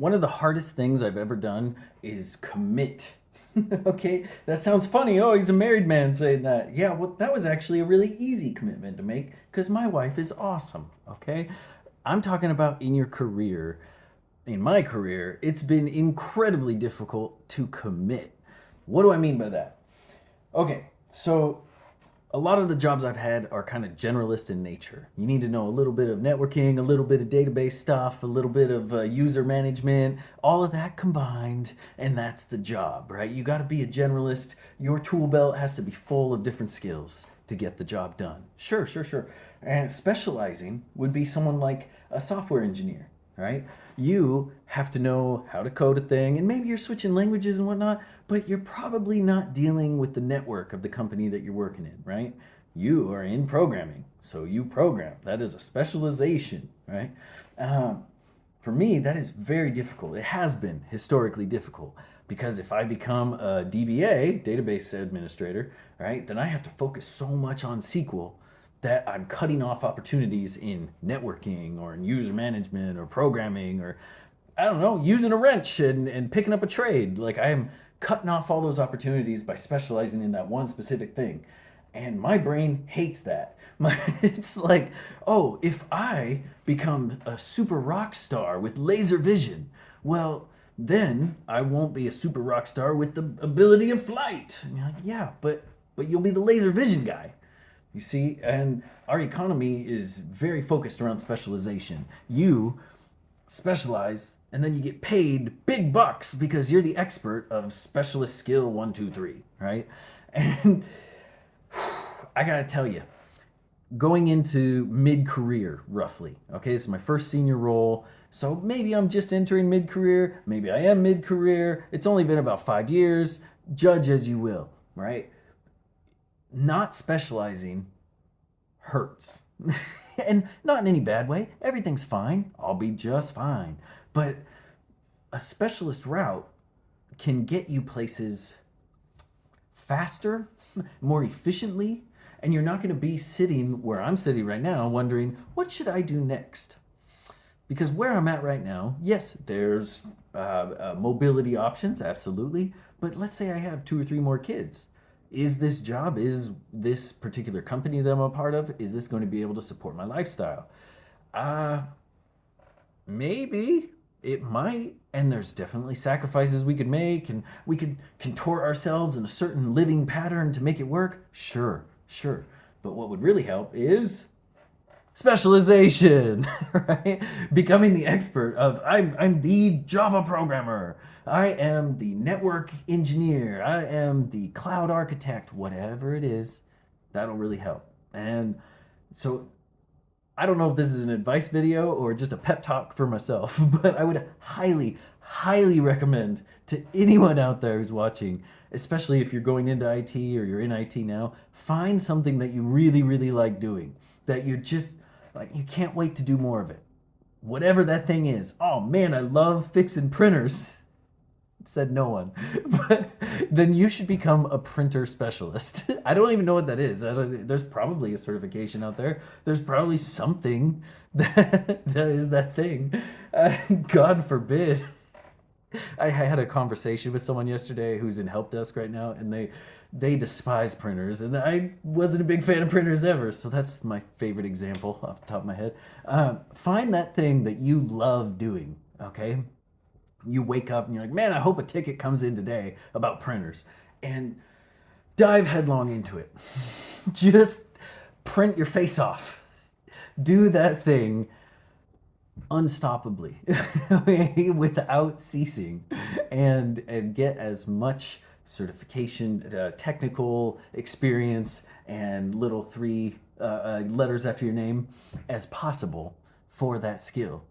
One of the hardest things I've ever done is commit. Okay, that sounds funny. Oh, he's a married man saying that. Yeah, well, that was actually a really easy commitment to make because my wife is awesome. Okay, I'm talking about in your career. In my career, it's been incredibly difficult to commit. What do I mean by that? Okay, so a lot of the jobs I've had are kind of generalist in nature. You need to know a little bit of networking, a little bit of database stuff, a little bit of user management, all of that combined, and that's the job, right? You got to be a generalist. Your tool belt has to be full of different skills to get the job done. Sure, sure, sure. And specializing would be someone like a software engineer, right? You have to know how to code a thing, and maybe you're switching languages and whatnot, but you're probably not dealing with the network of the company that you're working in, right? You are in programming, so you program. That is a specialization, right? Um, for me, that is very difficult. It has been historically difficult because if I become a DBA, database administrator, right, then I have to focus so much on SQL that I'm cutting off opportunities in networking or in user management or programming or I don't know, using a wrench and picking up a trade. Like I am cutting off all those opportunities by specializing in that one specific thing. And my brain hates that. It's like, oh, if I become a super rock star with laser vision, well, then I won't be a super rock star with the ability of flight. And you're like, yeah, but you'll be the laser vision guy. You see, and our economy is very focused around specialization. You specialize and then you get paid big bucks because you're the expert of specialist skill 1 2 3, right? And I gotta tell you, going into mid-career roughly, okay, this is my first senior role, so maybe I'm just entering mid-career, maybe I am mid-career, it's only been about 5 years, judge as you will, right? Not specializing hurts. And not in any bad way. Everything's fine. I'll be just fine. But a specialist route can get you places faster, more efficiently, and you're not going to be sitting where I'm sitting right now wondering, what should I do next? Because where I'm at right now, yes, there's mobility options, absolutely. But let's say I have 2 or 3 more kids. Is this job, is this particular company that I'm a part of, is this going to be able to support my lifestyle? Uh, Maybe it might. And there's definitely sacrifices we could make, and we could contort ourselves in a certain living pattern to make it work. Sure, sure. But what would really help is specialization, right? Becoming the expert of I'm the Java programmer. I am the network engineer. I am the cloud architect, whatever it is, that'll really help. And so I don't know if this is an advice video or just a pep talk for myself, but I would highly, highly recommend to anyone out there who's watching, especially if you're going into IT or you're in IT now, find something that you really, really like doing, that you just like, you can't wait to do more of it. Whatever that thing is. Oh man, I love fixing printers. Said no one. But then you should become a printer specialist. I don't even know what that is. There's probably a certification out there. There's probably something that is that thing. God forbid. I had a conversation with someone yesterday who's in help desk right now, and they despise printers, and I wasn't a big fan of printers ever. So that's my favorite example off the top of my head. Find that thing that you love doing. Okay, you wake up and you're like, man, I hope a ticket comes in today about printers, and dive headlong into it. Just print your face off. Do that thing unstoppably without ceasing and get as much certification, technical experience, and little three letters after your name as possible for that skill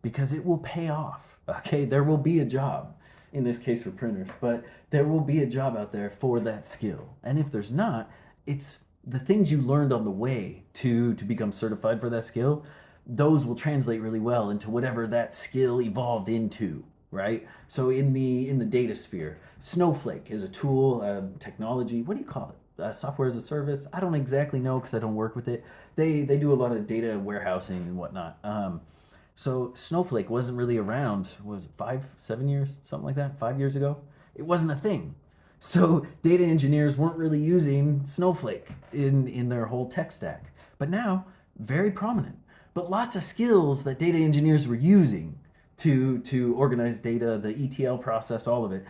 because it will pay off. Okay, there will be a job in this case for printers, but there will be a job out there for that skill. And if there's not, it's the things you learned on the way to become certified for that skill, those will translate really well into whatever that skill evolved into, right? So in the data sphere, Snowflake is a tool, technology. What do you call it? Software as a service. I don't exactly know because I don't work with it. They do a lot of data warehousing and whatnot. So Snowflake wasn't really around, was it 5, 7 years, something like that, 5 years ago? It wasn't a thing. So data engineers weren't really using Snowflake in their whole tech stack. But now, very prominent. But lots of skills that data engineers were using to organize data, the ETL process, all of it,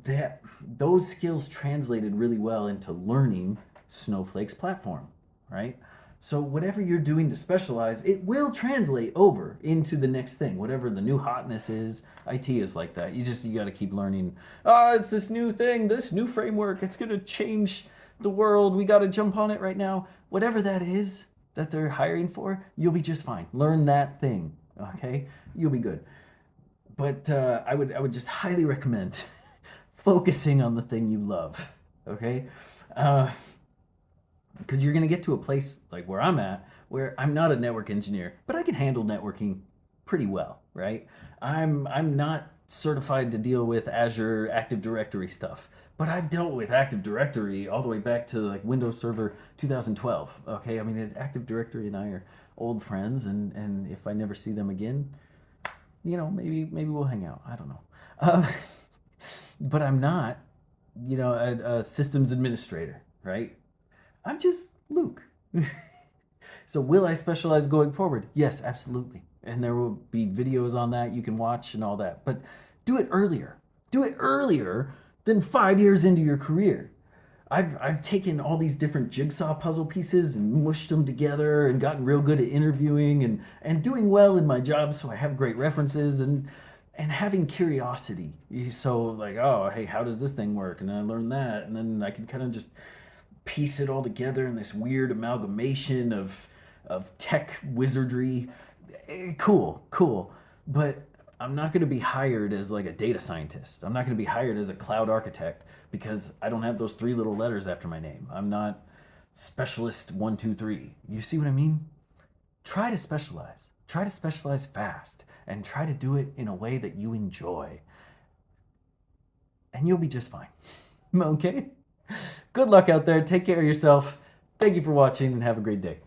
that those skills translated really well into learning Snowflake's platform, right? So whatever you're doing to specialize, it will translate over into the next thing, whatever the new hotness is. IT is like that. You got to keep learning. Oh, it's this new thing, this new framework. It's gonna change the world. We got to jump on it right now. Whatever that is that they're hiring for, you'll be just fine. Learn that thing, okay? You'll be good. But I would just highly recommend focusing on the thing you love, okay? Uh, because you're going to get to a place like where I'm at, where I'm not a network engineer, but I can handle networking pretty well, right? I'm not certified to deal with Azure Active Directory stuff, but I've dealt with Active Directory all the way back to like Windows Server 2012. Okay, I mean Active Directory and I are old friends, and if I never see them again, maybe we'll hang out. I don't know, uh, but I'm not, a systems administrator, right? I'm just Luke. So will I specialize going forward? Yes, absolutely. And there will be videos on that you can watch and all that. But do it earlier. Do it earlier than 5 years into your career. I've taken all these different jigsaw puzzle pieces and mushed them together and gotten real good at interviewing and doing well in my job, so I have great references and having curiosity. So like, oh, hey, how does this thing work? And then I learned that, and then I can kind of just piece it all together in this weird amalgamation of tech wizardry. Cool, cool. But I'm not going to be hired as like a data scientist. I'm not going to be hired as a cloud architect because I don't have those three little letters after my name. I'm not specialist 123. You see what I mean? Try to specialize. Try to specialize fast and try to do it in a way that you enjoy. And you'll be just fine. Okay? Good luck out there. Take care of yourself. Thank you for watching and have a great day.